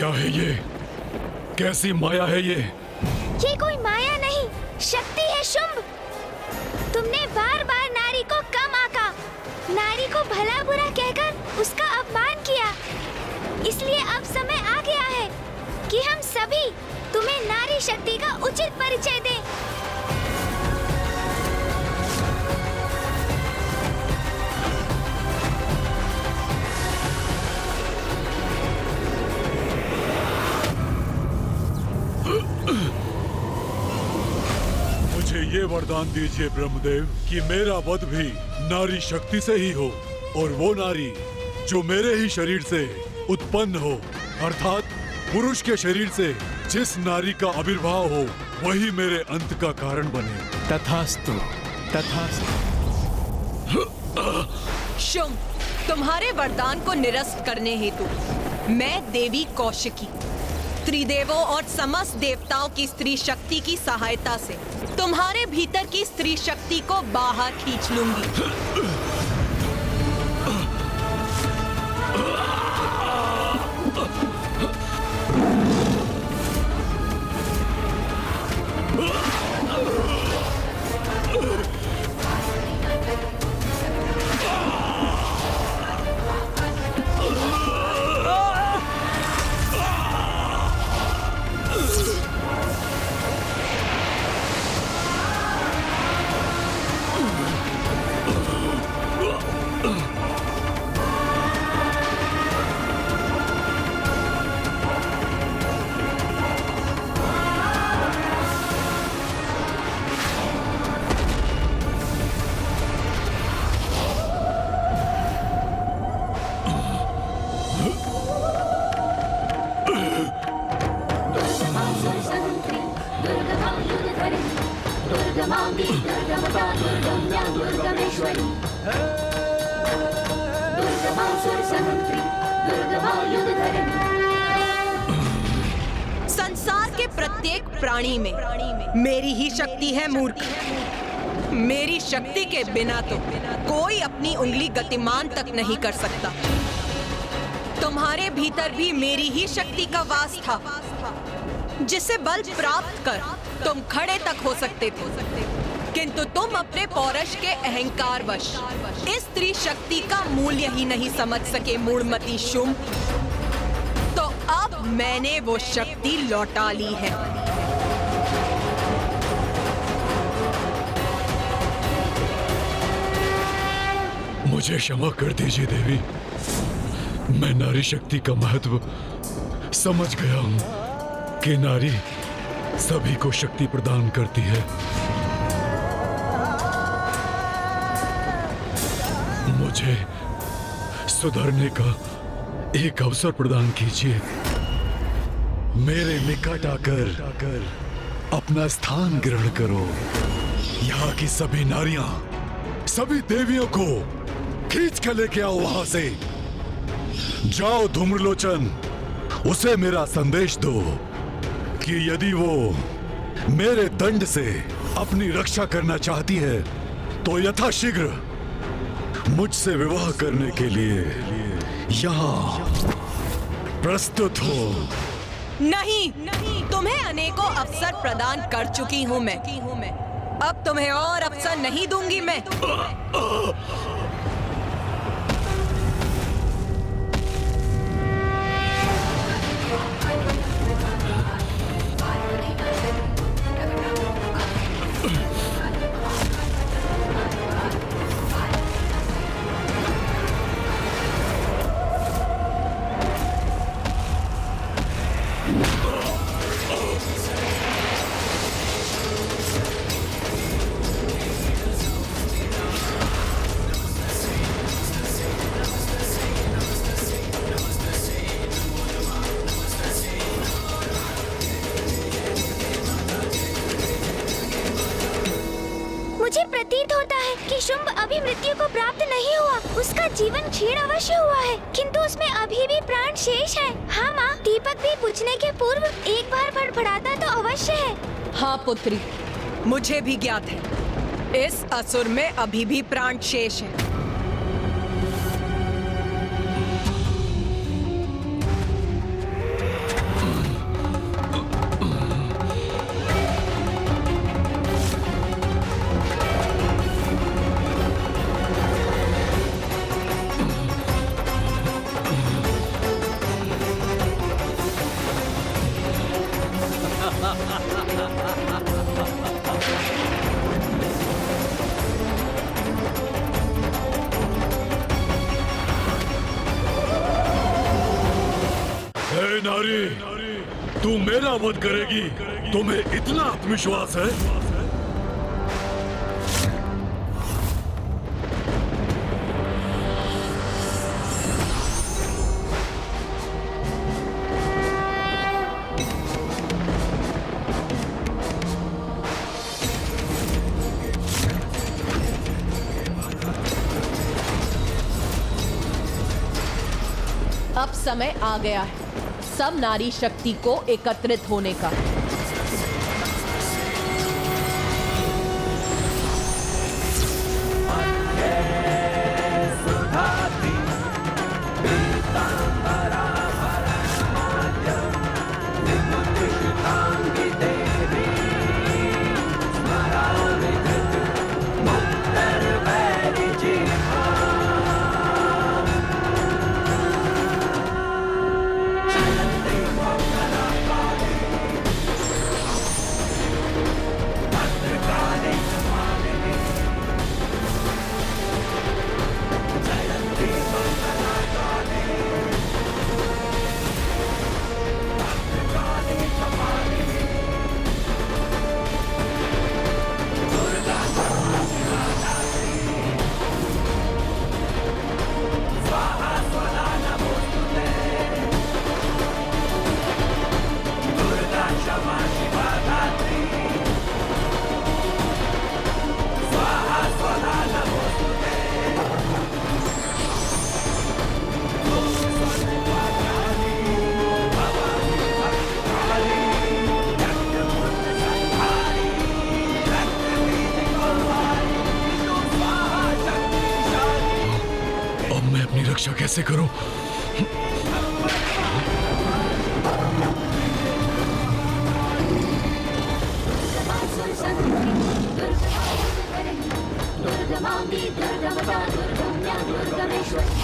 क्या है ये? कैसी माया है ये? ये कोई माया नहीं, शक्ति है शुंभ। तुमने बार बार नारी को कम आंका, नारी को भला बुरा कहकर उसका अपमान किया। इसलिए अब समय आ गया है कि हम सभी तुम्हें नारी शक्ति का उचित परिचय दें। मुझे ये वरदान दीजिए ब्रह्मदेव कि मेरा वध भी नारी शक्ति से ही हो, और वो नारी जो मेरे ही शरीर से उत्पन्न हो, अर्थात पुरुष के शरीर से जिस नारी का आविर्भाव हो वही मेरे अंत का कारण बने। तथास्तु, तथास्तु। शुंभ, तुम्हारे वरदान को निरस्त करने हेतु मैं देवी कौशिकी त्रिदेवों और समस्त देवताओं की स्त्री शक्ति की सहायता से तुम्हारे भीतर की स्त्री शक्ति को बाहर खींच लूंगी। संसार के प्रत्येक प्राणी में मेरी ही शक्ति है मूर्ख। मेरी शक्ति के बिना तो कोई अपनी उंगली गतिमान तक नहीं कर सकता। तुम्हारे भीतर भी मेरी ही शक्ति का वास था, जिसे बल प्राप्त कर तुम खड़े तक हो सकते थे, किंतु तुम अपने पौरुष के अहंकार वश इस स्त्री शक्ति का मूल्य ही नहीं समझ सके मूढ़मती शुंभ। तो अब मैंने वो शक्ति लौटा ली है। मुझे क्षमा कर दीजिए देवी, मैं नारी शक्ति का महत्व समझ गया हूँ कि नारी सभी को शक्ति प्रदान करती है। मुझे सुधरने का एक अवसर प्रदान कीजिए। मेरे निकट आकर अपना स्थान ग्रहण करो। यहाँ की सभी नारियां, सभी देवियों को खींच कर लेके आओ वहां से। जाओ धूम्रलोचन, उसे मेरा संदेश दो कि यदि वो मेरे दंड से अपनी रक्षा करना चाहती है तो यथाशीघ्र मुझसे विवाह करने के लिए यहाँ प्रस्तुत हो। नहीं, तुम्हें अनेकों अवसर प्रदान कर चुकी हूँ मैं। अब तुम्हें और अवसर नहीं दूंगी मैं। मुझे प्रतीत होता है कि शुंभ अभी मृत्यु को प्राप्त नहीं हुआ। उसका जीवन क्षीण अवश्य हुआ है, किंतु उसमें अभी भी प्राण शेष है। हाँ माँ, दीपक भी बुझने के पूर्व एक बार फड़फड़ाता तो अवश्य है। हाँ पुत्री, मुझे भी ज्ञात है, इस असुर में अभी भी प्राण शेष है। हे नारी, तू मेरा वध करेगी? तुम्हें इतना आत्मविश्वास है? अब समय आ गया है सब नारी शक्ति को एकत्रित होने का। रक्षा कैसे करूं? दुर्गमांगी दुर्गमता दुर्गम्या दुर्गमेश्वरी